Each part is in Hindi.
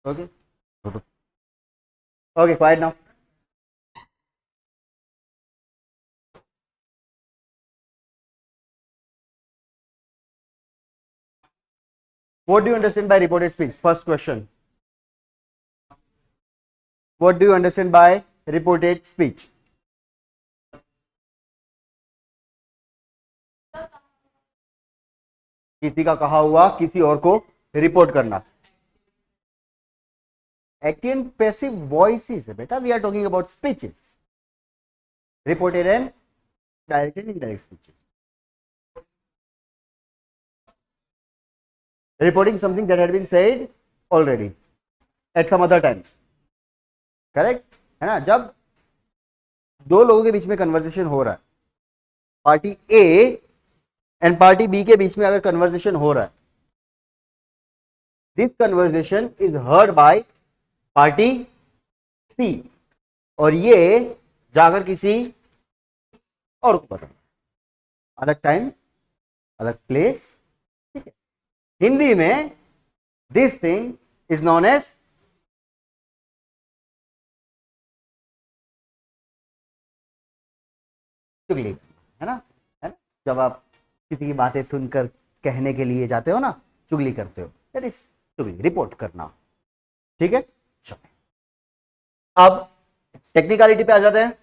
Okay. Okay, quiet now. What do you understand by reported speech? First question. What do you understand by reported speech? किसी का कहा हुआ किसी और को रिपोर्ट करना. Active and passive voices है बेटा. We are talking about speeches. Reported and direct and indirect speeches. Reporting something that had been said already at some other time. Correct है ना. जब दो लोगों के बीच में कन्वर्सेशन हो रहा है, party A and party B के बीच में अगर कन्वर्सेशन हो रहा है, this conversation is heard by party C, और ये जाकर किसी और को बताना. अलग टाइम, अलग प्लेस. ठीक है. हिंदी में this thing is known as chugli, है ना. है ना. जब आप किसी की बातें सुनकर कहने के लिए जाते हो ना, चुगली करते हो, दैट इज चुगली, रिपोर्ट करना. ठीक है. चलो अब टेक्निकलिटी पे आ जाते हैं.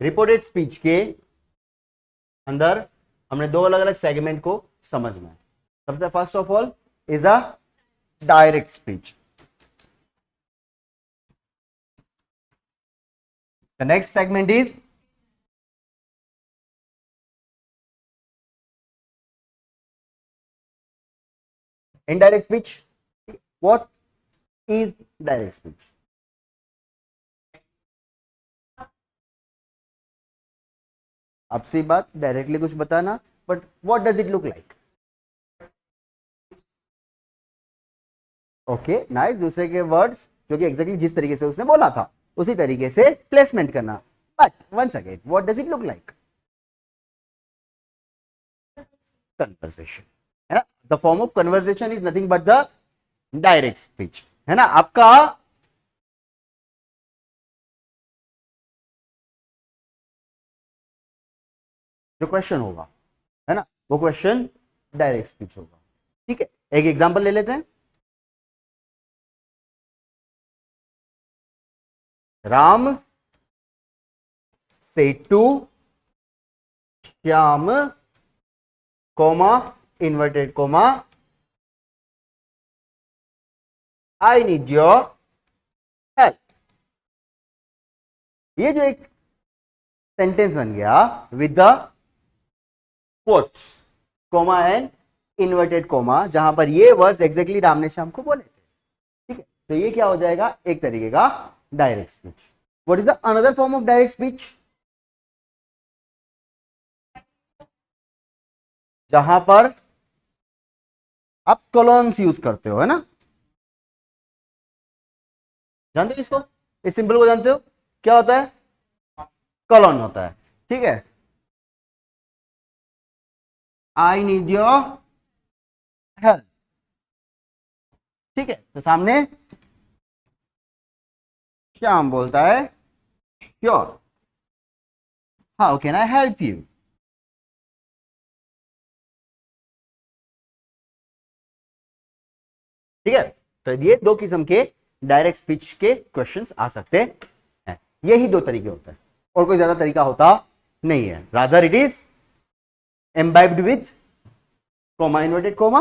रिपोर्टेड स्पीच के अंदर हमने दो अलग अलग सेगमेंट को समझना है. सबसे first of all is a direct speech. The next segment is indirect speech. What is direct speech? आपसी बात, डायरेक्टली कुछ बताना, but what does it look like? Okay nice. दूसरे के वर्ड्स जो कि एग्जैक्टली जिस तरीके से उसने बोला था उसी तरीके से प्लेसमेंट करना. But once again, what does it look like? Conversation, है ना. The form of conversation is nothing but the direct speech, है ना. आपका जो क्वेश्चन होगा, है ना, वो क्वेश्चन डायरेक्ट स्पीच होगा. ठीक है. एक एग्जांपल ले लेते हैं. Ram said to Shyam comma inverted comma I need your help. ये जो एक सेंटेंस बन गया with the quotes, comma and inverted comma, जहां पर ये वर्ड्स एग्जैक्टली राम ने श्याम को बोले थे. ठीक है. तो ये क्या हो जाएगा? एक तरीके का direct speech. What is the another form of direct speech? जहां पर आप कॉलोन्स यूज करते हो, है ना. जानते हो इसको? इस सिंबल को जानते हो? क्या होता है? कॉलोन होता है. ठीक है. आई नीड योर हेल्प. ठीक है. तो सामने श्याम बोलता है sure, how can I help you. ठीक है. तो ये दो किस्म के डायरेक्ट स्पीच के क्वेश्चंस आ सकते हैं. यही दो तरीके होते हैं, और कोई ज्यादा तरीका होता नहीं है. Rather it is imbibed with coma inverted coma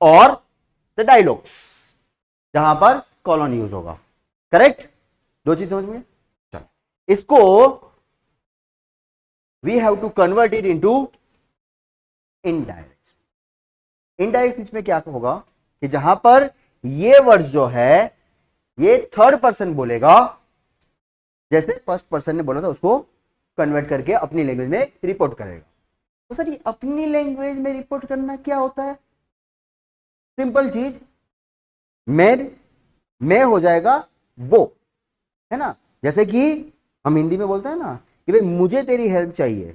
और द डायलॉग्स जहां पर कॉलन यूज होगा. करेक्ट. दो चीज समझ में. चलो इसको we have to convert it into indirect. Indirect speech में क्या होगा कि जहां पर ये वर्ड जो है ये थर्ड पर्सन बोलेगा, जैसे फर्स्ट पर्सन ने बोला था उसको कन्वर्ट करके अपनी लैंग्वेज में रिपोर्ट करेगा. तो सर ये अपनी लैंग्वेज में रिपोर्ट करना क्या होता है? सिंपल चीज. मैं मैं हो जाएगा वो, है ना। जैसे कि हम हिंदी में बोलते हैं ना कि भाई मुझे तेरी हेल्प चाहिए,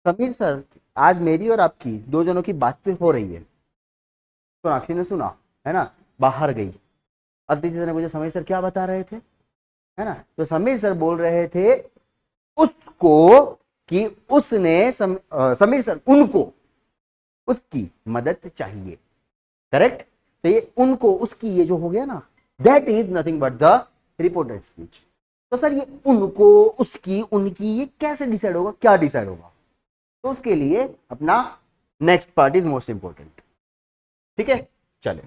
समीर सर आज मेरी और आपकी दो जनों की बातें हो रही है। सोनाक्षी ने सुना, है ना, बाहर गई, अदिति सर ने मुझे समीर सर क्या बता रहे थे, है ना। तो समीर सर बोल रहे थे उसको कि उसने समीर सर उनको उसकी मदद चाहिए, करेक्ट। तो ये उनको उसकी ये जो हो गया ना, that is nothing but the reported speech. तो सर ये उनको उसकी उनकी ये कैसे डिसाइड होगा, क्या डिसाइड होगा, तो उसके लिए अपना next part is most important. ठीक है, चले।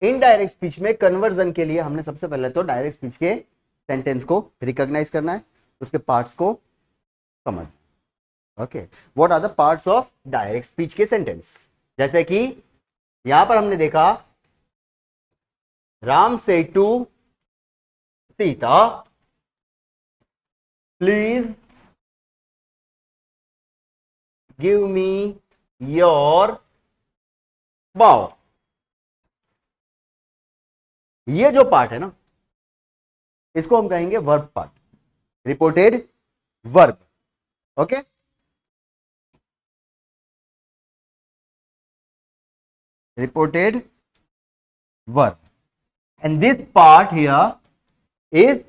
इनडायरेक्ट स्पीच में कन्वर्जन के लिए हमने सबसे पहले तो डायरेक्ट स्पीच के सेंटेंस को रिकॉग्नाइज करना है, उसके पार्ट्स को समझ। Okay, what are the parts of direct speech के सेंटेंस। जैसे कि यहां पर हमने देखा Ram says to Sita, please give me your bow. ये जो पार्ट है ना, इसको हम कहेंगे verb part, reported verb. Okay, reported verb, and this part here is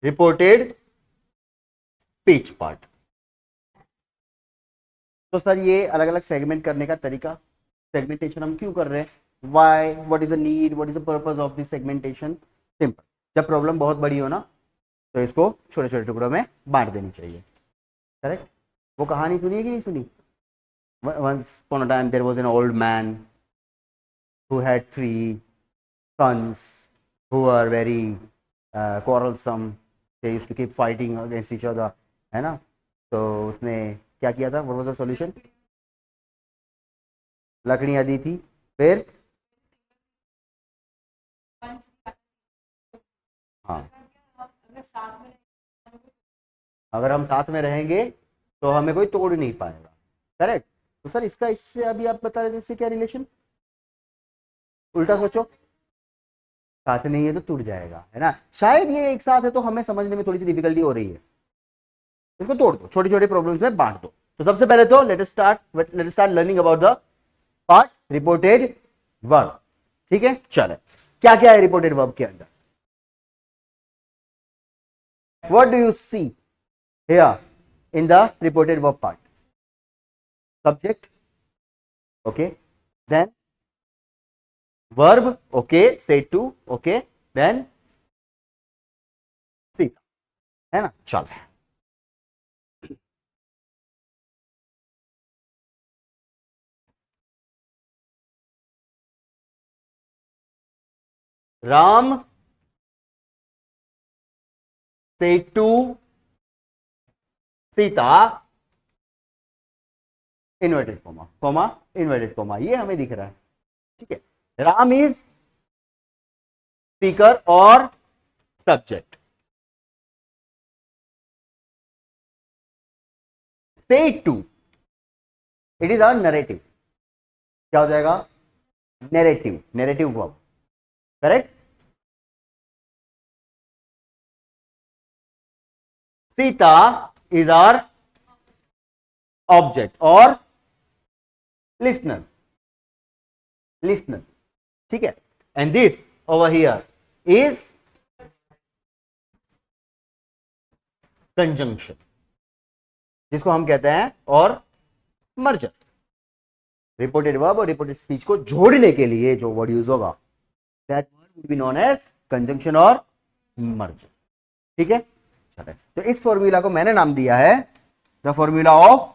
reported speech part। तो सर ये अलग अलग सेगमेंट करने का तरीका, सेगमेंटेशन हम क्यों कर रहे हैं, why, what is the need, what is the purpose of this segmentation. Simple, जब प्रॉब्लम बहुत बड़ी हो ना तो इसको छोटे छोटे टुकड़ों में बांट देनी चाहिए, करेक्ट। वो कहानी सुनी है कि नहीं सुनी, once upon a time there was an old man who had three sons who were very quarrelsome. They used to keep fighting against each other, है ना। तो उसने क्या किया था, what was the solution, लकड़ियां दी थी, फिर हाँ, अगर हम साथ में रहेंगे तो हमें कोई तोड़ नहीं पाएगा, करेक्ट। तो सर इसका इससे अभी आप बता रहे थे इससे क्या रिलेशन, उल्टा सोचो, साथ नहीं है तो टूट जाएगा, है ना। शायद ये एक साथ है तो हमें समझने में थोड़ी सी डिफिकल्टी हो रही है, इसको तोड़ दो, छोटी छोटी प्रॉब्लम्स में बांट दो। तो सबसे पहले तो let us start learning about the part reported verb. ठीक है, चले, क्या क्या है रिपोर्टेड वर्ब के अंदर, what do you see here in the reported verb part, subject, okay, then verb, okay, say to, okay, then Sita, है ना। चल, Ram says to Sita, inverted comma, comma, inverted comma, ये हमें दिख रहा है। ठीक है, राम इज स्पीकर और subject, says to it is our narrative, क्या हो जाएगा, narrative, narrative verb, correct. Sita is our object और लिसनर, लिसनर, ठीक है। And this over here is conjunction, जिसको हम कहते हैं और मर्जर। रिपोर्टेड वर्ब और रिपोर्टेड स्पीच को जोड़ने के लिए जो वर्ड यूज होगा that word will be known as conjunction और मर्जर। ठीक है, चले, तो इस फॉर्मूला को मैंने नाम दिया है the formula of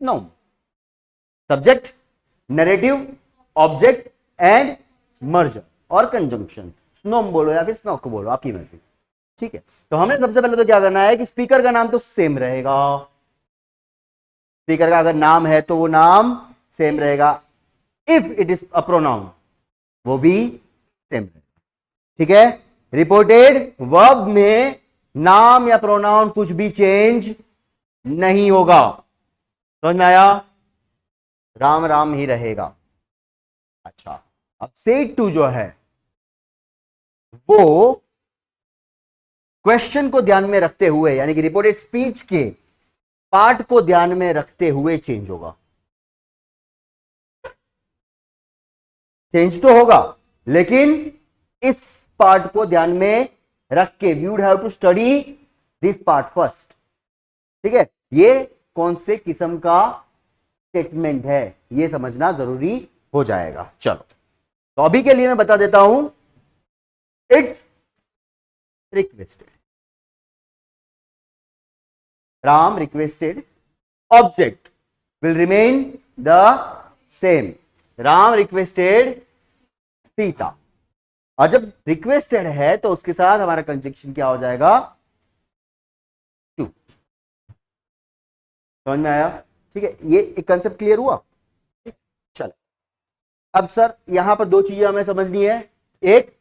nom, subject, narrative, object and merger और कंजंक्शन। स्नोम बोलो या फिर स्नोक बोलो, आपकी मर्जी। ठीक है, तो हमें सबसे पहले तो क्या करना है कि स्पीकर का नाम तो सेम रहेगा, स्पीकर का अगर नाम है तो वो नाम सेम रहेगा, if it is a pronoun वो भी सेम रहेगा। ठीक है, रिपोर्टेड वर्ब में नाम या प्रोनाउन कुछ भी चेंज नहीं होगा। समझ में आया? राम राम ही रहेगा। अच्छा, अब सेड टू जो है वो क्वेश्चन को ध्यान में रखते हुए, यानी कि रिपोर्टेड स्पीच के पार्ट को ध्यान में रखते हुए चेंज होगा। चेंज तो होगा, लेकिन इस पार्ट को ध्यान में रख के we would have to study this part first. ठीक है, ये कौन से किस्म का स्टेटमेंट है ये समझना जरूरी हो जाएगा। चलो, तो अभी के लिए मैं बता देता हूं, it's requested, Ram requested, object will remain the same, Ram requested Sita. और जब रिक्वेस्टेड है तो उसके साथ हमारा कंजंक्शन क्या हो जाएगा? टू। समझ में आया? ठीक है, ये एक कंसेप्ट क्लियर हुआ। चलो, अब सर यहां पर दो चीजें हमें समझनी है। एक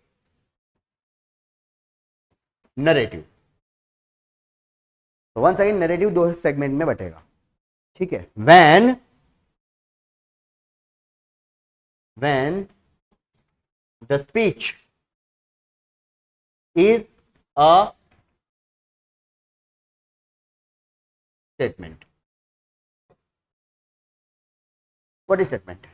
नरेटिव, तो वन सेकेंड, नरेटिव दो सेगमेंट में बटेगा। ठीक है, when the speech is a statement. What is statement?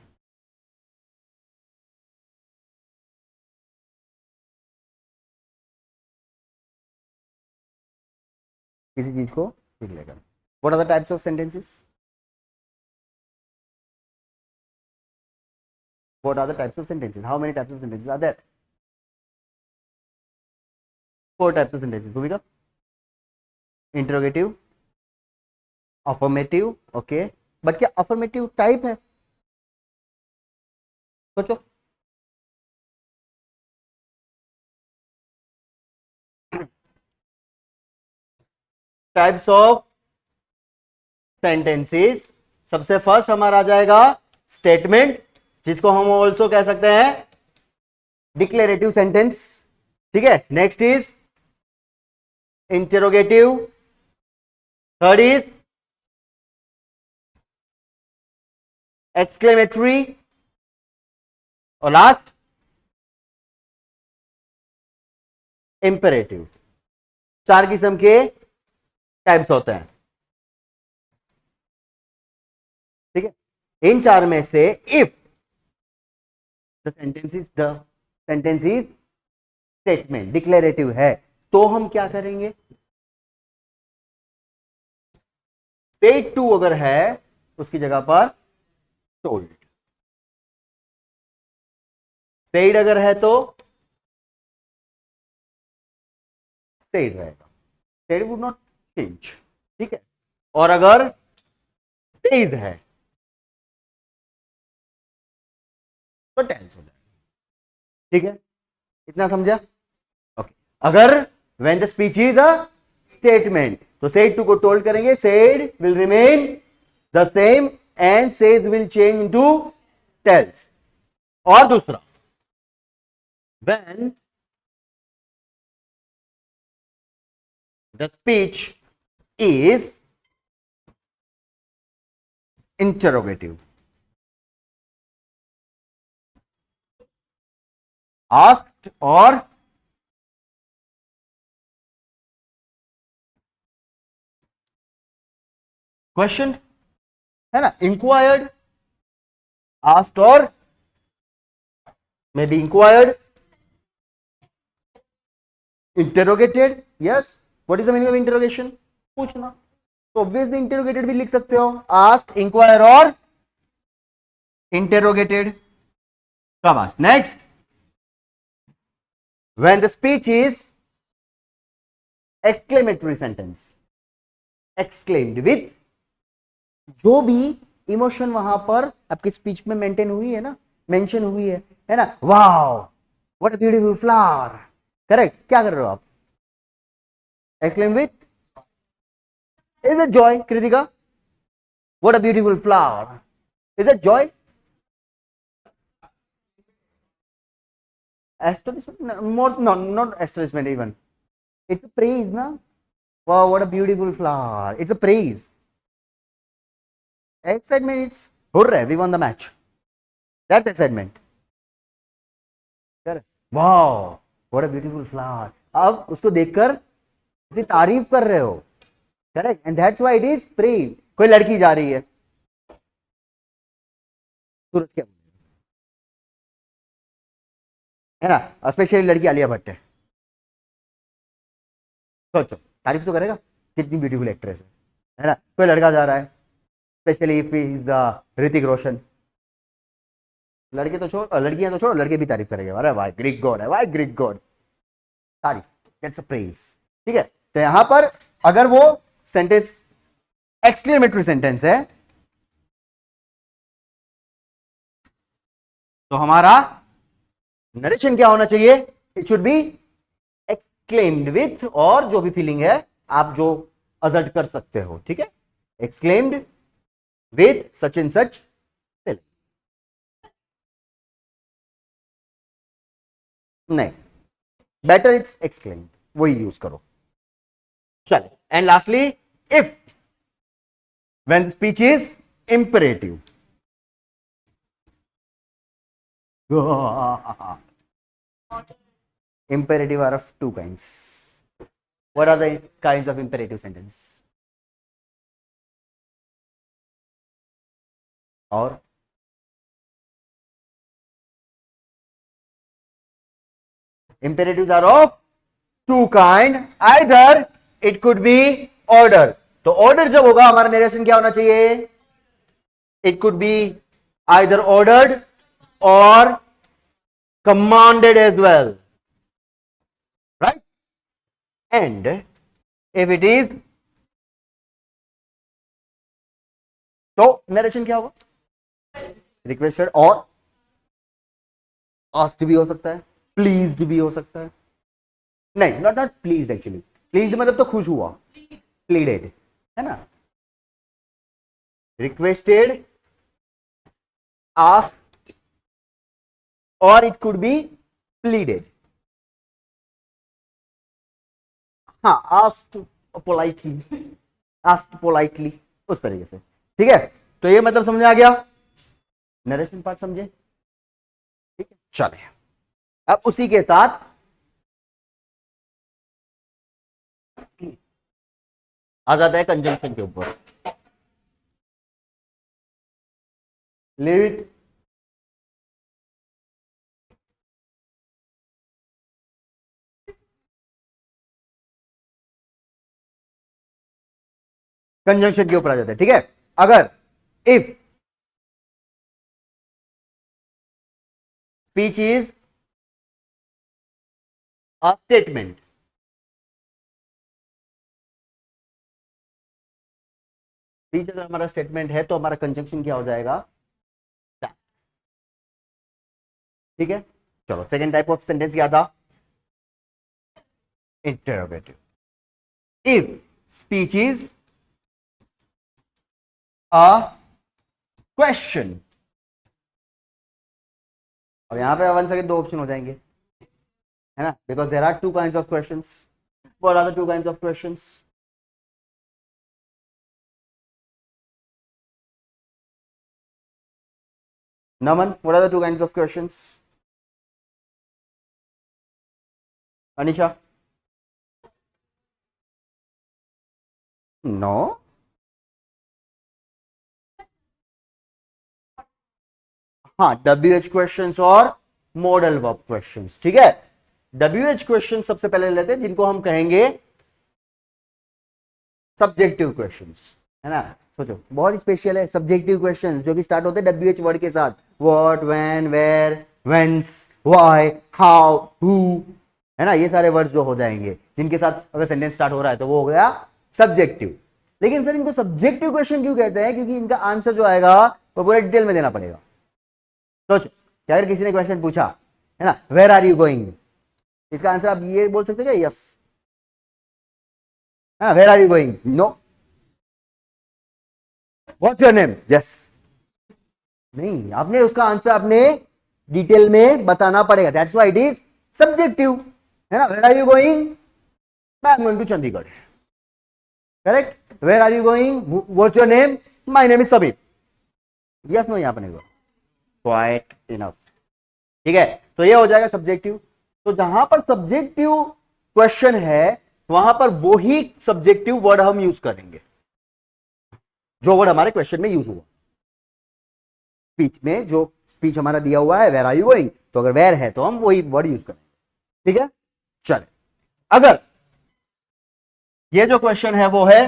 किसी चीज को लिख लेगा। What are the types of sentences? What are the types of sentences? How many types of sentences are there? 4 types of sentences. भूमिका, interrogative, affirmative, okay. बट क्या affirmative टाइप है? सोचो। टाइप्स ऑफ सेंटेंसेस, सबसे फर्स्ट हमारा आ जाएगा स्टेटमेंट, जिसको हम ऑल्सो कह सकते हैं डिक्लेरेटिव सेंटेंस। ठीक है, next is interrogative, third is exclamatory, और लास्ट इंपेरेटिव। 4 किस्म के टाइप्स होते हैं। ठीक है, इन 4 में से if the sentence is statement, declarative है, तो हम क्या करेंगे? सेड टू अगर है उसकी जगह पर टोल्ड, सेड अगर है तो सेड रहेगा, सेड वुड नॉट चेंज। ठीक है, और अगर सेड है तो टेंस हो जाएगा। ठीक है, इतना समझा? ओके, अगर when the speech is a statement तो सेड टू को टोल्ड करेंगे, said will remain the same and says will change into tells. और दूसरा, when the speech is interrogative, asked और क्वेश्चन है ना, इंक्वायर्ड, आस्क्ड और may be inquired, interrogated. Yes, what is the meaning of interrogation? पूछना। तो ऑब्वियसली इंटेरोगेटेड भी लिख सकते हो, आस्क्ड, इंक्वायर और interrogated. Commas. Next, when the speech is exclamatory sentence, exclaimed with जो भी इमोशन वहां पर आपकी स्पीच में मेंटेन हुई है ना, मेंशन हुई है ना, wow what a beautiful flower, correct. क्या कर रहे हो आप? exclaim with, is it joy? Kritika, what a beautiful flower, is it Joy? Astonishment? More, no, not astonishment even. It's a praise, na? Wow, what a beautiful flower. It's a praise. Excitement, it's hooray, we won the match. That's excitement. Correct. Wow, what a beautiful flower. अब उसको देखकर उसकी तारीफ कर रहे हो. Correct. And that's why it is praise. कोई लड़की जा रही है, सूरज क्या है ना, स्पेशली लड़की आलिया भट्ट है. सोचो, तारीफ तो करेगा, कितनी ब्यूटीफुल एक्ट्रेस है ना. कोई लड़का जा रहा है, specially if is Hrithik Roshan. लड़के तो छोड़, लड़कियां तो छोड़, लड़के भी तारीफ करेंगे. अरे भाई ग्रीक गॉड है, भाई ग्रीक गॉड. तारीफ, दैट्स अ प्रेज. ठीक है. तो यहां पर अगर वो सेंटेंस एक्सक्लेमेटरी सेंटेंस है तो हमारा नरेशन क्या होना चाहिए? It should be exclaimed with, और जो भी फीलिंग है आप जो अजर्ट कर सकते हो. ठीक है. एक्सक्लेम्ड विथ सच इन सच. नहीं, बेटर इट्स एक्सक्लेम्ड, वही यूज करो. चले. And lastly, if when the speech is imperative. Imperative are of two kinds. What are the kinds of imperative sentence? Or imperatives are of two kind. Either it could be order. तो ऑर्डर जब होगा हमारा नरेशन क्या होना चाहिए? It could be either ordered और commanded as well, right. And if it is, तो नरेशन क्या होगा? रिक्वेस्टेड और आस्क्ड भी हो सकता है, प्लीज्ड भी हो सकता है. नहीं, नॉट प्लीज्ड. एक्चुअली प्लीज्ड मतलब तो खुश हुआ, प्लीडेड है ना. रिक्वेस्टेड, आस्क्ड, और इट कुड बी प्लीडेड. हाँ, आस्क्ड पोलाइटली, आस्क्ड पोलाइटली, उस तरीके से. ठीक है. तो ये मतलब समझ आ गया, नरेशन पार्ट समझे. ठीक है. चले, अब उसी के साथ आ जाता है कंजंक्शन के ऊपर. Leave it. कंजंक्शन के ऊपर आ जाता है. ठीक है. अगर if speech is a statement, speech अगर हमारा स्टेटमेंट है तो हमारा कंजंक्शन क्या हो जाएगा? ठीक है. चलो, सेकेंड टाइप ऑफ सेंटेंस क्या था? Interrogative. If speech is a question. अब यहां पे वन सेकेंड, दो ऑप्शन हो जाएंगे, है ना, because there are two kind of question. What are the two kind of question? Naman, what are the two kinds of questions? Anisha? No. हाँ, WH क्वेश्चंस और मॉडल वर्ब क्वेश्चंस. ठीक है. WH क्वेश्चन सबसे पहले लेते हैं, जिनको हम कहेंगे सब्जेक्टिव क्वेश्चंस, है ना. सोचो, बहुत ही स्पेशल है सब्जेक्टिव क्वेश्चंस, जो कि स्टार्ट होते हैं WH वर्ड के साथ. What, when, where, whence, why, how, who, है ना. ये सारे वर्ड्स जो हो जाएंगे, जिनके साथ अगर सेंटेंस स्टार्ट हो रहा है, तो वो हो गया सब्जेक्टिव. लेकिन सर इनको सब्जेक्टिव क्वेश्चन क्यों कहते हैं? क्योंकि इनका आंसर जो आएगा वो पूरे डिटेल में देना पड़ेगा. सोचो, क्या अगर किसी ने क्वेश्चन पूछा, है ना, वेयर आर यू गोइंग, इसका आंसर आप ये बोल सकते क्या? Yes. Where are you going? No. What's your name? Yes. नहीं, आपने उसका आंसर आपने डिटेल में बताना पड़ेगा, that's why it is subjective, है ना। Where are you going? I am going to Chandigarh, correct. Where are you going? What's your name? My name is Sabir. Yes no यहां पर नहीं, क्वाइट इनफ, ठीक है। तो ये हो जाएगा सब्जेक्टिव। तो जहां पर सब्जेक्टिव क्वेश्चन है वहां पर वो ही सब्जेक्टिव वर्ड हम यूज करेंगे जो वर्ड हमारे क्वेश्चन में यूज हुआ। स्पीच में जो स्पीच हमारा दिया हुआ है वेयर आर यू गोइंग, तो अगर वेयर है तो हम वही वर्ड यूज करेंगे, ठीक है। चले, अगर ये जो क्वेश्चन है वो है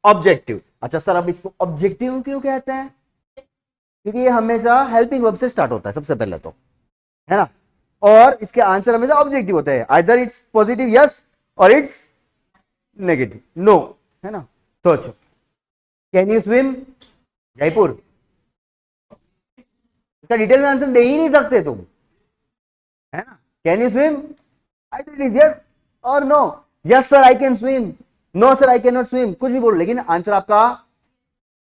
ऑब्जेक्टिव। अच्छा सर, अब इसको ऑब्जेक्टिव क्यों कहते हैं? क्योंकि ये हमेशा हेल्पिंग वर्ब से स्टार्ट होता है सबसे पहले तो, है ना। और इसके आंसर हमेशा ऑब्जेक्टिव होते हैं, आइदर इट्स पॉजिटिव यस और इट्स नेगेटिव नो, है ना। सोचो, कैन यू स्विम? जयपुर। इसका डिटेल में आंसर दे ही नहीं सकते तुम, है ना। Can you swim? Either it is yes और no. Yes sir I can swim, no sir I can not swim, कुछ भी बोलो लेकिन आंसर आपका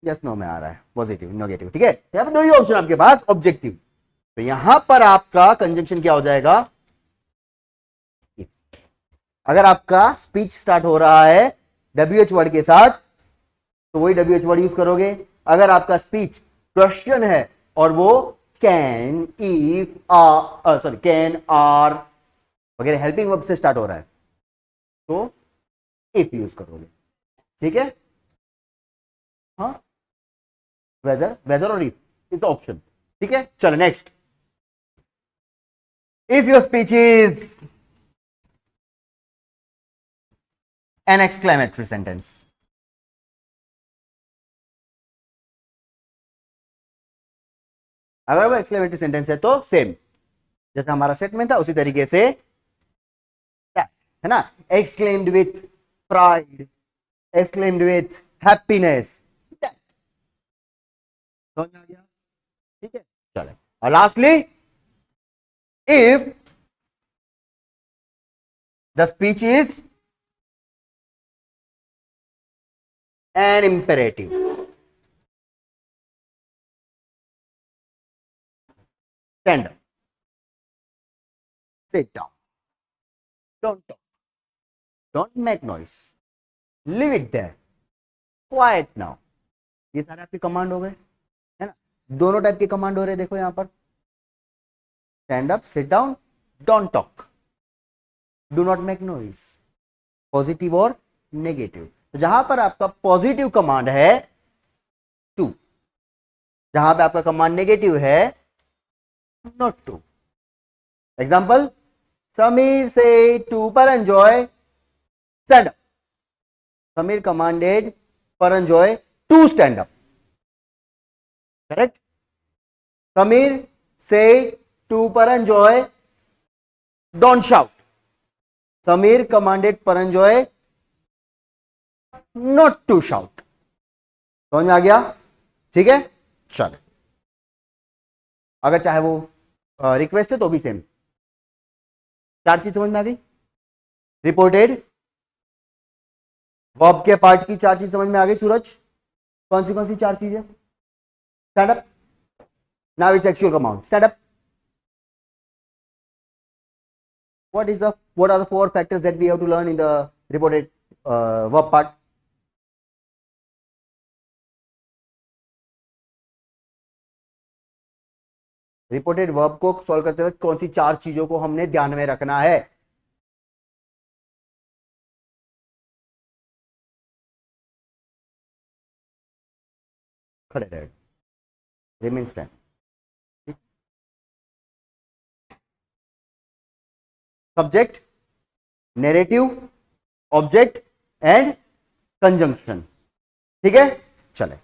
यस नो में आ रहा है, पॉजिटिव नेगेटिव, ठीक है। यहां पर दो ही ऑप्शन आपके पास, ऑब्जेक्टिव। तो यहां पर आपका कंजंक्शन क्या हो जाएगा? if। अगर आपका स्पीच स्टार्ट हो रहा है डब्ल्यू एच वर्ड के साथ तो वही डब्ल्यू एच वर्ड यूज करोगे। अगर आपका स्पीच क्वेश्चन है और वो can, if, sorry can, are वगैरह हेल्पिंग वर्ब से स्टार्ट हो रहा है तो इफ यूज करोगे, ठीक है। हाँ, वेदर, वेदर और इफ इज ऑप्शन, ठीक है। चलो next, if your speech is N exclamatory sentence. अगर वो एक्सक्लेमेटरी सेंटेंस है तो सेम जैसे हमारा स्टेटमेंट था उसी तरीके से that, है ना। Exclaimed with pride, exclaimed with happiness, समझ में आ गया, ठीक है। चलो, और lastly, if the speech is an imperative. Stand up, sit down, don't talk, don't make noise, leave it there, quiet now. ये सारे आपके कमांड हो गए, है ना। दोनों टाइप के कमांड हो रहे हैं, देखो यहां पर, stand up, sit down, don't talk, do not make noise, positive और नेगेटिव। तो जहां पर आपका पॉजिटिव कमांड है टू, जहां पे आपका कमांड नेगेटिव है not to. Example, Sameer said to Paranjoy stand up, Sameer commanded Paranjoy to stand up, correct. Sameer said to Paranjoy don't shout, Sameer commanded Paranjoy not to shout. समझ में आ गया, ठीक है। चलो, अगर चाहे वो रिक्वेस्ट है तो भी सेम, चार चीज समझ में आ गई। रिपोर्टेड वर्ब के पार्ट की चार चीज समझ में आ गई सूरज? कौन सी चार चीज है? Stand up, now its actual command, stand up. What are the four factors that we have to learn in the reported verb part? Reported verb को सॉल्व करते वक्त कौन सी चार चीजों को हमने ध्यान में रखना है? खड़े रहे, remain stand, subject, narrative, object and conjunction, ठीक है। चले,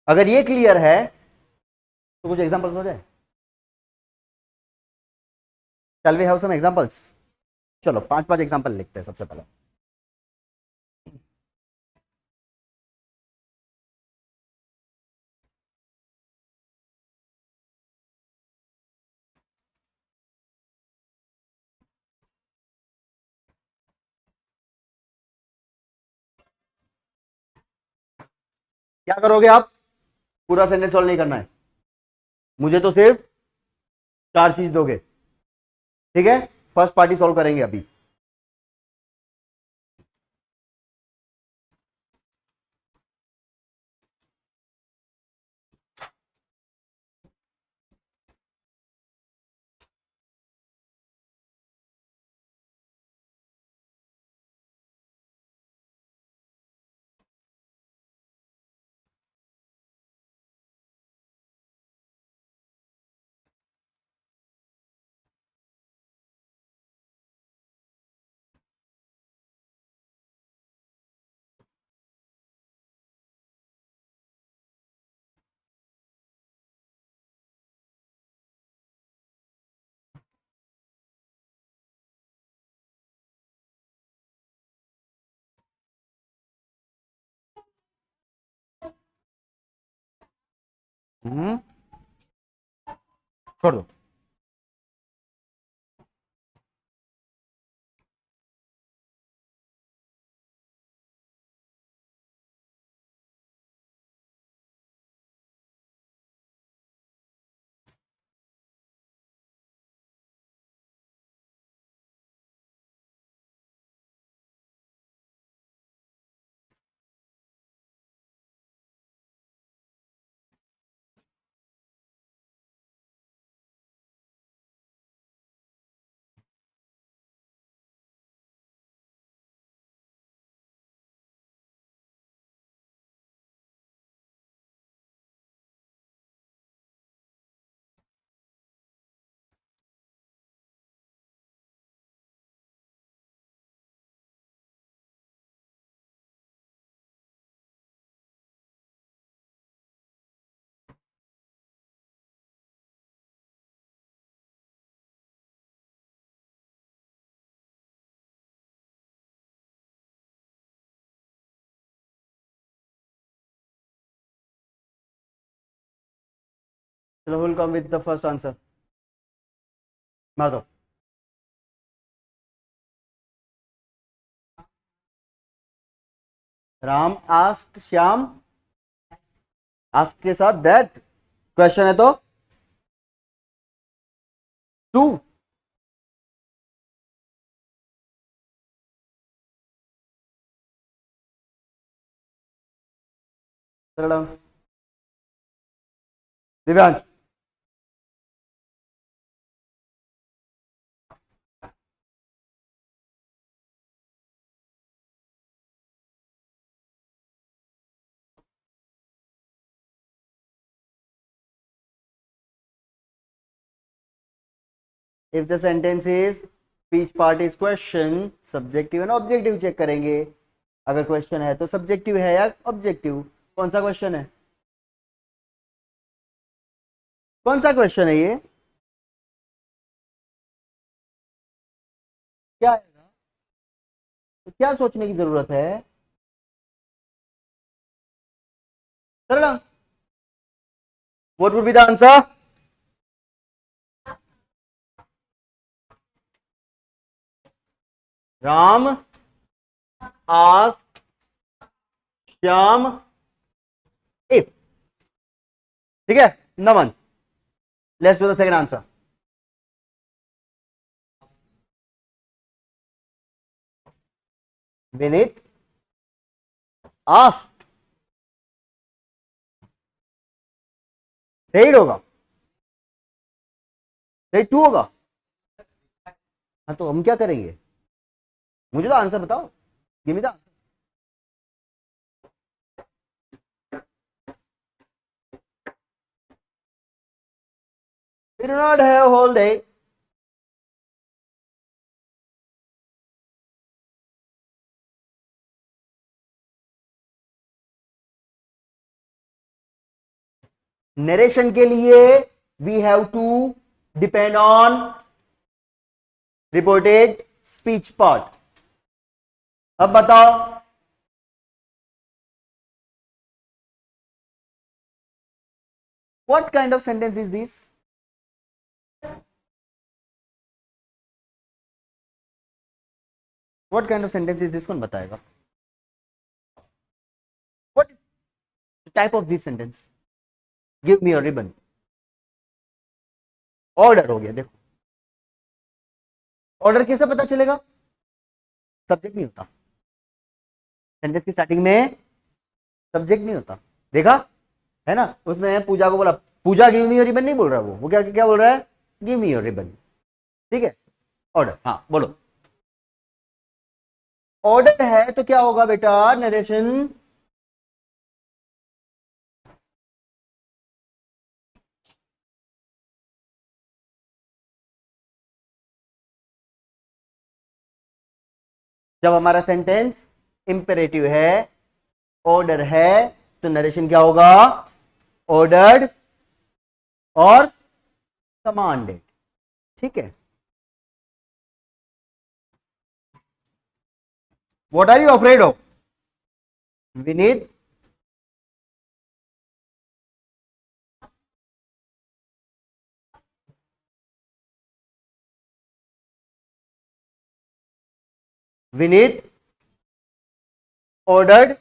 अगर ये क्लियर है तो कुछ एग्जांपल्स हो जाए। Shall we have some examples? चलो पांच पांच एग्जांपल लिखते हैं सबसे पहले। क्या करोगे आप? पूरा सेंटेंस सॉल्व नहीं करना है, मुझे तो सिर्फ 4 चीज दोगे, ठीक है। फर्स्ट पार्टी सॉल्व करेंगे अभी। छोड़ दो। चलो will come with the first answer, मार दो। राम आस्क्ड श्याम, आस्क के साथ दैट क्वेश्चन है तो टू। चलो Divyansh. If the sentence is speech part is question, subjective and objective check करेंगे। अगर क्वेश्चन है तो सब्जेक्टिव है या ऑब्जेक्टिव। कौन सा क्वेश्चन है, कौन सा क्वेश्चन है ये, क्या आएगा, तो क्या सोचने की जरूरत है। Sarla, what would be the answer. Ram asked Shyam if, ठीक है। Naman, let's do the second answer. Vineet asked, सही होगा, सही टू होगा। हाँ तो हम क्या करेंगे, मुझे तो आंसर बताओ, give me the. We do not have whole day. Narration के लिए we have to depend on reported speech part. अब बताओ, what kind of sentence is this. What kind of sentence is this, कौन बताएगा। What type of this sentence. Give me your ribbon, order हो गया। देखो ऑर्डर कैसे पता चलेगा, सब्जेक्ट नहीं होता सेंटेंस की स्टार्टिंग में, सब्जेक्ट नहीं होता। देखा है ना, उसने पूजा को बोला पूजा गिव मी योर रिबन नहीं बोल रहा, वो क्या क्या बोल रहा है, गिव मी योर रिबन। ठीक है, ऑर्डर, हाँ बोलो। ऑर्डर है तो क्या होगा बेटा, नरेशन। जब हमारा सेंटेंस इंपेरेटिव है, ऑर्डर है, तो नरेशन क्या होगा, ऑर्डर्ड और कमांडेड। ठीक है, what are you afraid of Vineet, Vineet ordered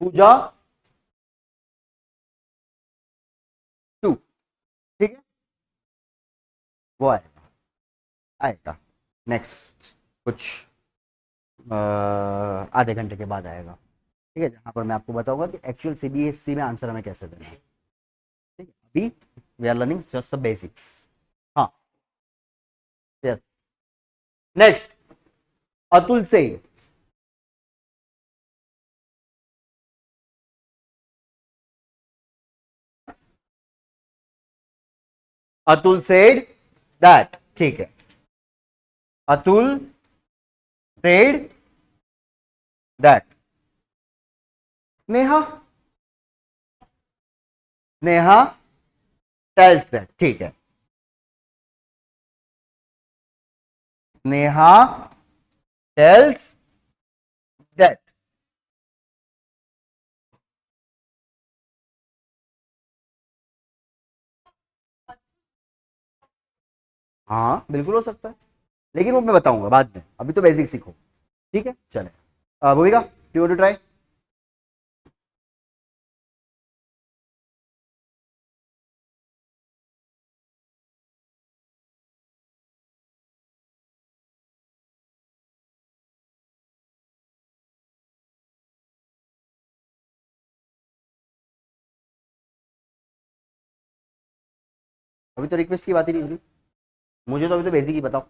Pooja to. ठीक है, वो आएगा, आएगा नेक्स्ट कुछ आधे घंटे के बाद आएगा। ठीक है, जहां पर मैं आपको बताऊंगा कि एक्चुअल सीबीएसई में आंसर हमें कैसे देना है। ठीक है, अभी we are learning just the basics. हाँ, यस, नेक्स्ट अतुल से, अतुल सेड दैट। ठीक है, Atul said that. Sneha, Sneha tells that. ठीक है, स्नेहा टेल्स दैट। हाँ बिल्कुल हो सकता है, लेकिन वो मैं बताऊंगा बाद में, अभी तो बेसिक सीखो। ठीक है, चले भूमिका, डू वांट टू ट्राई। अभी तो रिक्वेस्ट की बात ही नहीं हुई, मुझे तो अभी तो बेसिक ही बताओ।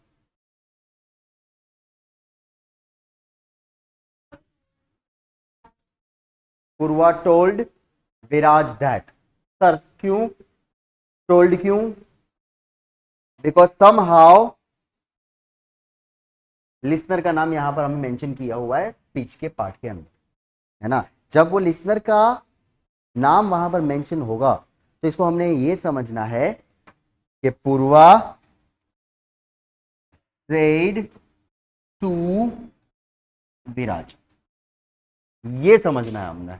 पूर्वा टोल्ड विराज दैट। सर क्यों, टोल्ड क्यों, बिकॉज सम हाउ लिसनर का नाम यहां पर हमें मेंशन किया हुआ है स्पीच के पार्ट के अंदर, है ना। जब वो लिसनर का नाम वहां पर मेंशन होगा तो इसको हमने ये समझना है कि पूर्वा सेड टू विराज, ये समझना है हमने।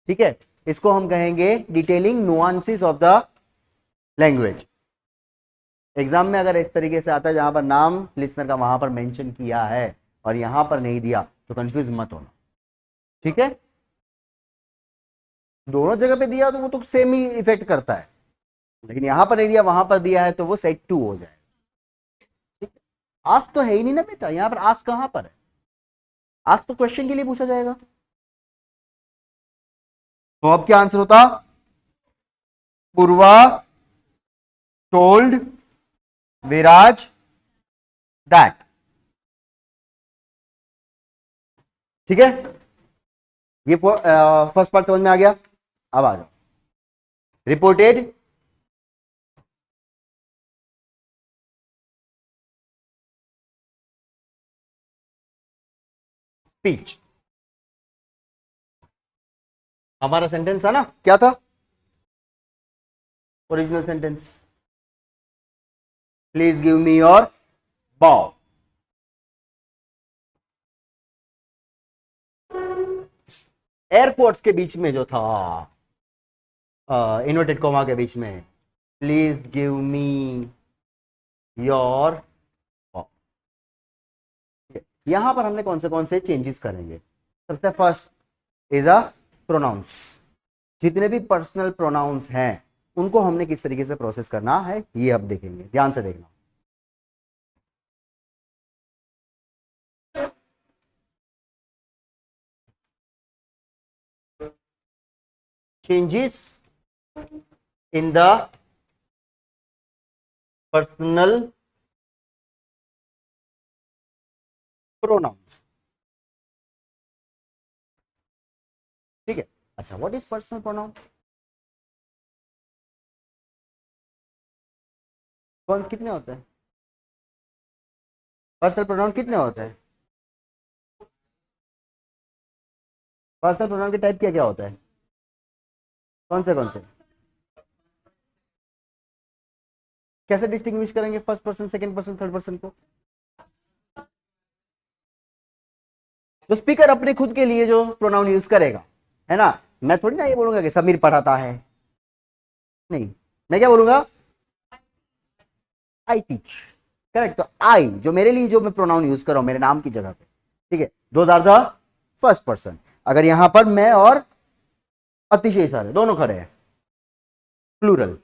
ठीक है, इसको हम कहेंगे detailing nuances of the language. Exam में अगर इस तरीके से आता है जहां पर नाम लिसनर का वहां पर मेंशन किया है और यहां पर नहीं दिया तो कंफ्यूज मत होना। ठीक है, दोनों जगह पे दिया तो वो तो सेम ही इफेक्ट करता है, लेकिन यहां पर नहीं दिया वहां पर दिया है तो वो सेट टू हो जाए। ठीक है, आस्क तो है ही नहीं ना बेटा, यहां पर आस्क कहां पर है, आस्क तो क्वेश्चन के लिए पूछा जाएगा। तो अब क्या आंसर होता, पूर्वा टोल्ड विराज दैट। ठीक है, ये फर्स्ट पार्ट समझ में आ गया। अब आ जाओ, रिपोर्टेड स्पीच। हमारा सेंटेंस था ना, क्या था, original sentence, please give me your bow. Airports के बीच में जो था, इन्वर्टेड कोमा के बीच में, प्लीज गिव मी योर, यहां पर हमने कौन से चेंजेस करेंगे। सबसे फर्स्ट इज अ प्रोनाउंस, जितने भी पर्सनल प्रोनाउंस हैं उनको हमने किस तरीके से प्रोसेस करना है ये अब देखेंगे, ध्यान से देखना। Changes in the personal pronouns. ठीक है, अच्छा व्हाट इज पर्सनल प्रोनाउन? कौन कितने होते हैं? पर्सनल प्रोनाउन कितने होते हैं? पर्सनल प्रोनाउन के टाइप क्या क्या होता है? कौन से कौन से? कैसे डिस्टिंग्विश करेंगे first person, second person, third person को? तो स्पीकर अपने खुद के लिए जो प्रोनाउन यूज करेगा, है ना। मैं थोड़ी ना ये बोलूंगा कि समीर पढ़ाता है, नहीं, मैं क्या बोलूंगा? I teach. करेक्ट। तो आई जो मेरे लिए जो मैं प्रोनाउन यूज कर रहा हूं मेरे नाम की जगह पे, ठीक है, those are the first person. अगर यहां पर मैं और अतिशय सर है, दोनों खड़े हैं, प्लूरल,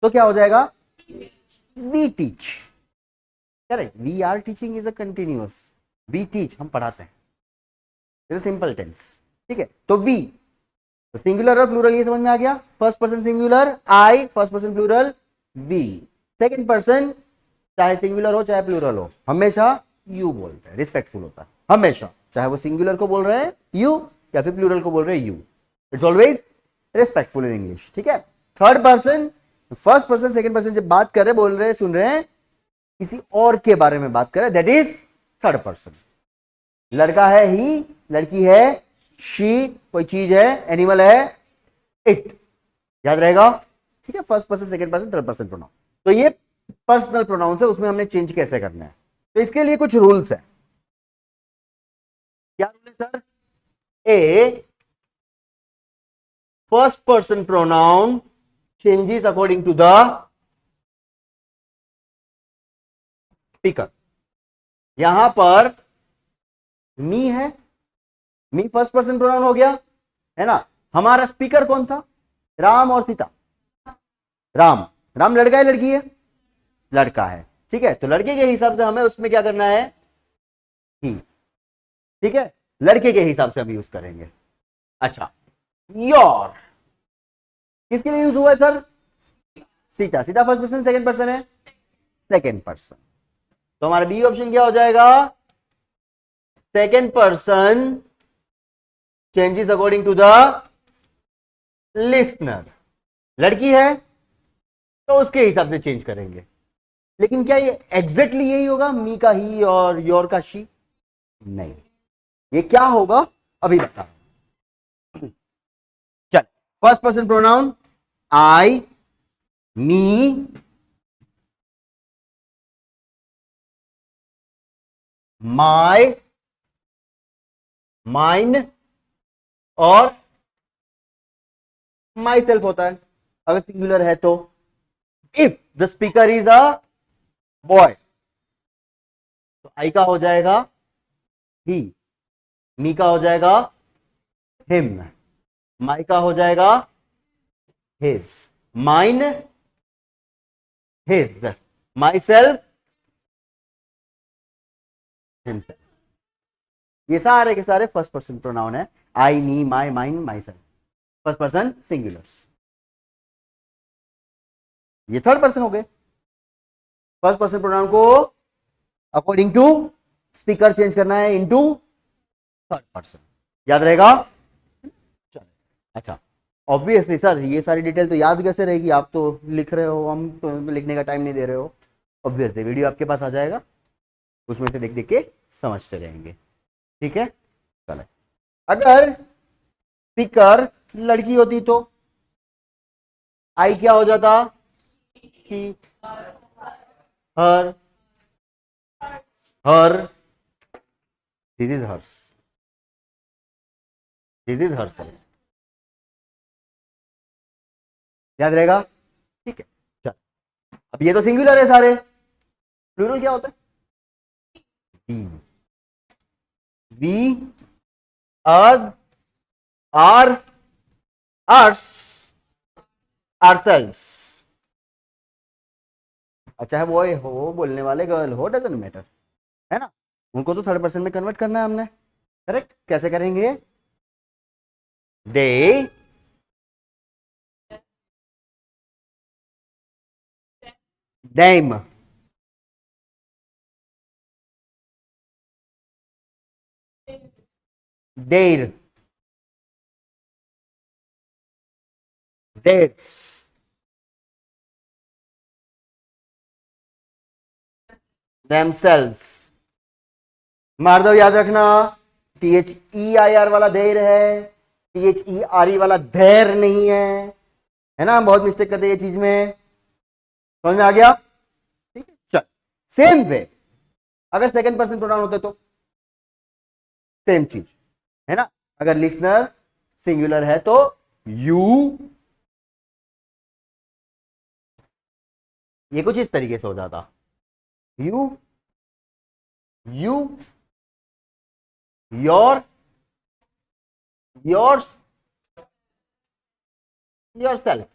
तो क्या हो जाएगा? We teach. Correct, we are teaching is a continuous, we teach हम पढ़ाते हैं, इज अ सिंपल टेंस। ठीक है, तो वी, तो सिंगुलर और प्लूरल ये समझ में आ गया। First person singular I, first person plural we. Second person चाहे सिंगुलर हो चाहे प्लूरल हो हमेशा यू बोलते हैं, रिस्पेक्टफुल होता है हमेशा, चाहे वो सिंगुलर को बोल रहे हैं यू या फिर प्लूरल को बोल रहे हैं you, it's always respectful in English. ठीक है, third person, first person second person जब बात कर रहे बोल रहे सुन रहे हैं किसी और के बारे में बात कर रहे, दैट इज थर्ड पर्सन। लड़का है ही, लड़की है शी, कोई चीज है एनिमल है इट, याद रहेगा। ठीक है, first person second person third person pronoun. तो ये पर्सनल प्रोनाउन है, उसमें हमने चेंज कैसे करना है, तो इसके लिए कुछ रूल्स है। क्या रूल है sir? A first person pronoun changes according to the speaker. यहां पर मी है, मी फर्स्ट पर्सन प्रोनाउन हो गया, है ना। हमारा स्पीकर कौन था? राम और सीता। राम, राम लड़का है लड़की है? लड़का है। ठीक है, तो लड़के के हिसाब से हमें उसमें क्या करना है? ही। ठीक है, लड़के के हिसाब से हम यूज करेंगे। अच्छा, योर किसके लिए यूज हुआ है sir? Sita, Sita first person second person है? Second person. तो हमारा बी ऑप्शन क्या हो जाएगा? Second person changes according to the listener. लड़की है तो उसके हिसाब से चेंज करेंगे, लेकिन क्या ये एग्जैक्टली यही होगा मी का ही और योर का शी? नहीं, ये क्या होगा अभी बता। चल, first person pronoun I, me, my, mine और माई सेल्फ होता है अगर सिंगुलर है तो। If the speaker is a boy तो आई का हो जाएगा ही, मी का हो जाएगा हिम, माई का हो जाएगा his, mine his, myself himself. ये सारे के सारे फर्स्ट पर्सन प्रोनाउन है, I, me, my, mine, myself, first person singulars. ये थर्ड पर्सन हो गए। फर्स्ट पर्सन प्रोनाउन को अकॉर्डिंग टू स्पीकर चेंज करना है इनटू थर्ड पर्सन, याद रहेगा। चलो, अच्छा, ऑब्वियसली सर ये सारी डिटेल तो याद कैसे रहेगी, आप तो लिख रहे हो, हम तो लिखने का टाइम नहीं दे रहे हो। ऑब्वियसली वीडियो आपके पास आ जाएगा, उसमें से देख देख के समझते रहेंगे। ठीक है, चलो, अगर स्पीकर लड़की होती तो आई क्या हो जाता? He, her, her, this is hers, this is herself, याद रहेगा। ठीक है, चल, अब ये तो सिंगुलर है सारे, प्लूरल क्या होता है? We, us, our, ours, ourselves. अच्छा है वो बोलने वाले गर्ल हो, डजंट मैटर, है ना। उनको तो थर्ड पर्सन में कन्वर्ट करना है हमने, करेक्ट। कैसे करेंगे? दे डेम, देर, देट्स, themselves। मार दो, याद रखना, THEIR वाला देर है, THERE वाला धैर नहीं है ना। हम बहुत मिस्टेक करते हैं ये चीज में, समझ में आ गया? ठीक है, चल। सेम वे अगर सेकंड पर्सन प्रोनाउन होते तो सेम चीज, है ना। अगर लिसनर सिंगुलर है तो यू, ये कुछ इस तरीके से हो जाता, you, you, your, yours, your self.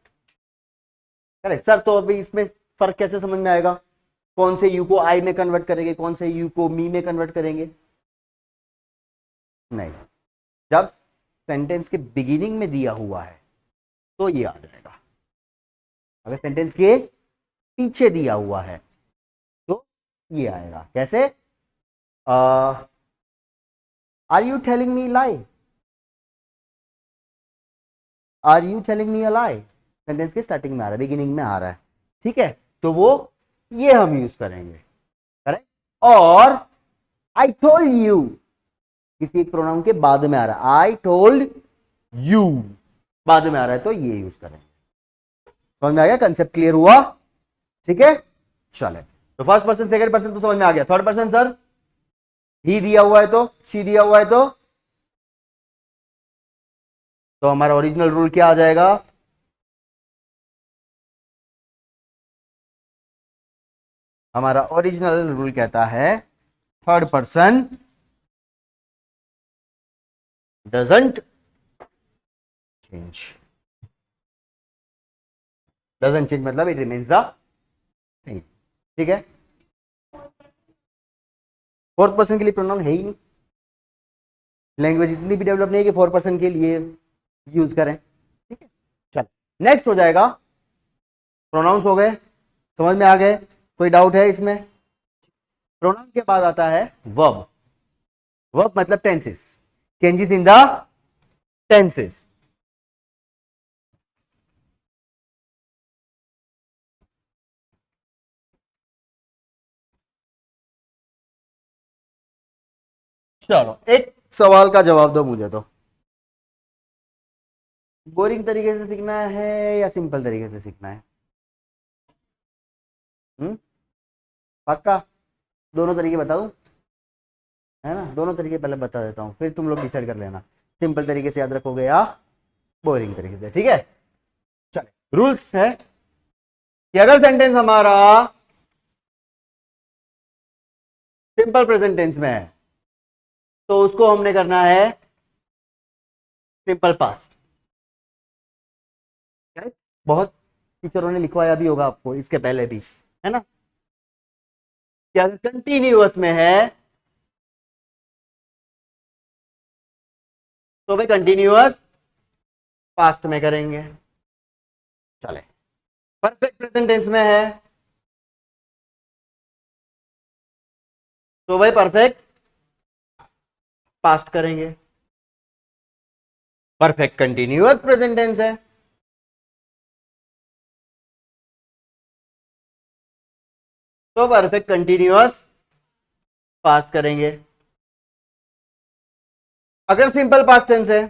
Correct sir. तो अभी इसमें फर्क कैसे समझ में आएगा? कौन से यू को आई में कन्वर्ट करेंगे, कौन से यू को मी में कन्वर्ट करेंगे? नहीं, जब सेंटेंस के बिगिनिंग में दिया हुआ है तो ये आ जाएगा। अगर सेंटेंस के पीछे दिया हुआ है तो ये आएगा। कैसे? Are you telling me lie, are you telling me a lie, sentence के स्टार्टिंग में आ रहा है, बिगिनिंग में आ रहा है, ठीक है। तो वो ये हम यूज करेंगे, करेक्ट। और आई टोल्ड यू किसी एक प्रोनाउन के बाद में आ रहा है, आई टोल्ड यू बाद में आ रहा है, तो ये यूज करेंगे। समझ में आ गया? कंसेप्ट क्लियर हुआ? ठीक है, चले। तो फर्स्ट पर्सन सेकंड पर्सन तो समझ में आ गया। थर्ड पर्सन सर, ही दिया हुआ है तो, शी दिया हुआ है तो हमारा ओरिजिनल रूल क्या आ जाएगा? हमारा ओरिजिनल रूल कहता है third person doesn't change. Doesn't change मतलब इट रिमेन्स द सेम, ठीक है। फोर्थ पर्सन के लिए प्रोनाउन है ही नहीं, लैंग्वेज इतनी भी डेवलप नहीं है कि फोर्थ पर्सन के लिए यूज करें, ठीक है। चल, नेक्स्ट हो जाएगा, प्रोनाउंस हो गए, समझ में आ गए? कोई डाउट है इसमें? प्रोनाउन के बाद आता है वर्ब। वर्ब मतलब tenses, changes in the tenses. चलो, एक सवाल का जवाब दो मुझे तो, बोरिंग तरीके से सीखना है या सिंपल तरीके से सीखना है? पक्का? दोनों तरीके बता दूं, है ना? दोनों तरीके पहले बता देता हूं, फिर तुम लोग डिसाइड कर लेना सिंपल तरीके से याद रखोगे या बोरिंग तरीके से, ठीक है। चले, रूल्स है कि अगर सेंटेंस हमारा सिंपल प्रेजेंट टेंस में है तो उसको हमने करना है सिंपल पास्ट। बहुत टीचरों ने लिखवाया भी होगा आपको इसके पहले भी, है ना, कि अगर कंटिन्यूअस में है तो भाई कंटिन्यूअस पास्ट में करेंगे। चले, परफेक्ट प्रेजेंट टेंस में है तो भाई परफेक्ट पास्ट करेंगे। परफेक्ट कंटिन्यूअस प्रेजेंट टेंस है तो परफेक्ट कंटिन्यूअस पास्ट करेंगे। अगर सिंपल पास्ट टेंस है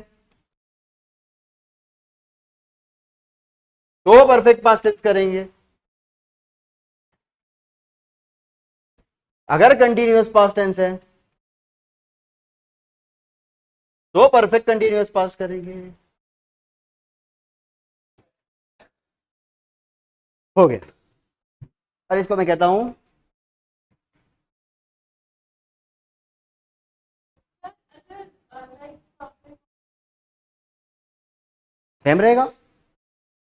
तो परफेक्ट पास्ट टेंस करेंगे। अगर कंटिन्यूअस पास्ट टेंस है तो परफेक्ट कंटिन्यूअस पास्ट करेंगे। हो गया। और इसको मैं कहता हूं सेम रहेगा?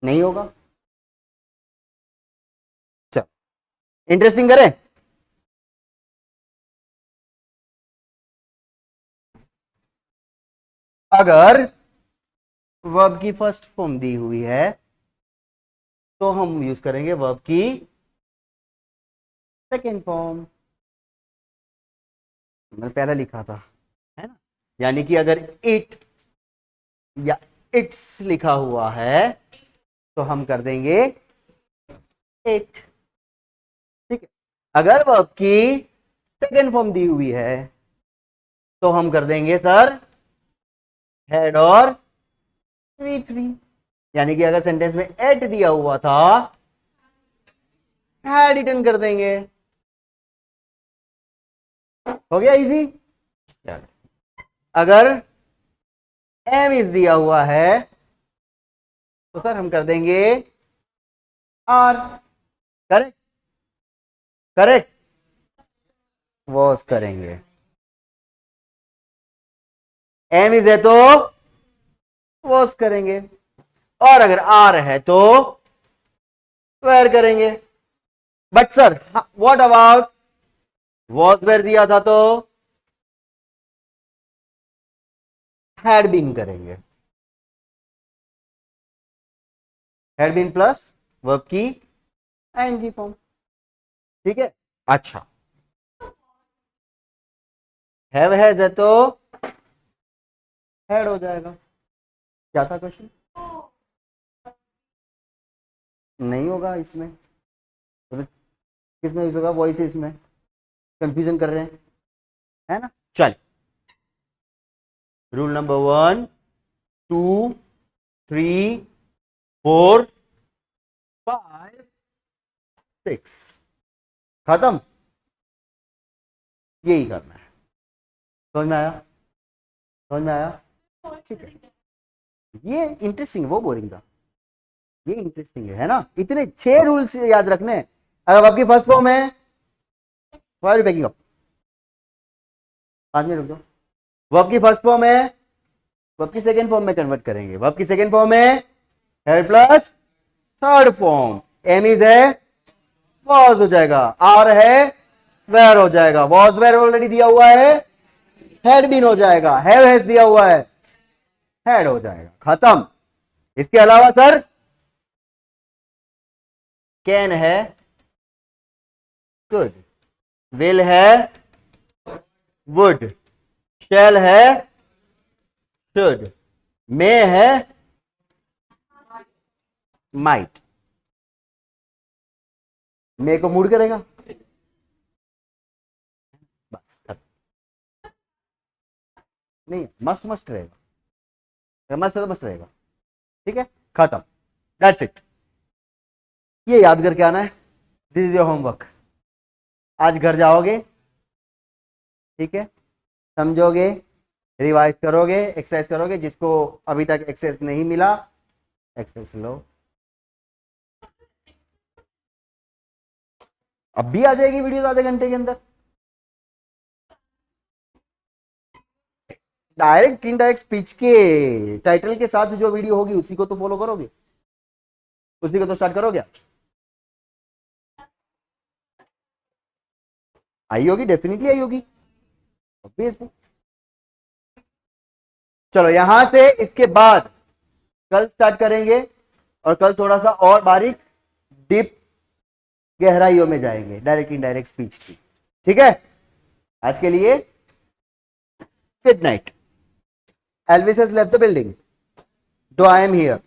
नहीं होगा। चलो इंटरेस्टिंग करें। अगर वर्ब की फर्स्ट फॉर्म दी हुई है तो हम यूज करेंगे वर्ब की सेकेंड फॉर्म। मैंने पहले लिखा था, है ना? यानी कि अगर इट या इट्स लिखा हुआ है तो हम कर देंगे इट। ठीक है। अगर वर्ब की सेकेंड फॉर्म दी हुई है तो हम कर देंगे सर हैड और V3। यानी कि अगर सेंटेंस में एट दिया हुआ था, हैड रिटर्न कर देंगे। हो गया इजी। अगर एम इज दिया हुआ है तो सर हम कर देंगे आर। करेक्ट, करेक्ट, वॉज करेंगे। एम इज है तो वॉज करेंगे, और अगर आर है तो वेयर करेंगे। But sir what about was were दिया था तो हैड बीन करेंगे। हैड बीन प्लस वर्ब की आईएनजी फॉर्म। ठीक है। अच्छा, हैव हैज है तो हैड हो जाएगा। क्या था क्वेश्चन? नहीं होगा इसमें, तो किसमें यूज होगा? वॉइस इसमें कंफ्यूजन कर रहे हैं, है ना? चल, रूल नंबर 1 2 3 4 5 6 खत्म। यही करना है। समझ में आया? समझ में आया? ठीक है। ये इंटरेस्टिंग है, वो बोरिंग था। ये इंटरेस्टिंग है ना? इतने 6 रूल्स याद रखने हैं। अगर आपकी फर्स्ट फॉर्म है, वाई पैकिंग अप, 5 मिनट रुक जाओ। वर्ब की फर्स्ट फॉर्म है, वर्ब की सेकंड फॉर्म में कन्वर्ट करेंगे। वर्ब की सेकंड फॉर्म है had plus third form. Am is है, वॉज हो जाएगा। आर है, वेयर हो जाएगा। वॉज वेयर ऑलरेडी दिया हुआ है, हैड बीन हो जाएगा। हैव हैज दिया हुआ है, हैड हो जाएगा। खत्म। इसके अलावा सर कैन है, कुड, विल है, वुड, शैल है, शुड, मे है, माइट। मे को मूड करेगा, बस नहीं, मस्ट मस्ट रहेगा। मस्ट है तो मस्ट रहेगा। ठीक है, खत्म। That's it. ये याद करके आना है। This is your homework. आज घर जाओगे, ठीक है, समझोगे, रिवाइज करोगे, एक्सरसाइज करोगे। जिसको अभी तक एक्सेस नहीं मिला, एक्सेस लो। अब भी आ जाएगी वीडियो आधे घंटे के अंदर। डायरेक्ट इनडायरेक्ट स्पीच के टाइटल के साथ जो वीडियो होगी उसी को तो फॉलो करोगे, उसी को तो स्टार्ट करोगे। आई होगी, डेफिनेटली आई होगी, ऑब्वियसली। चलो यहां से इसके बाद कल स्टार्ट करेंगे, और कल थोड़ा सा और बारीक डीप गहराइयों में जाएंगे डायरेक्ट इनडायरेक्ट स्पीच की। ठीक है, आज के लिए good night. Elvis has left the building, दो आई एम हियर।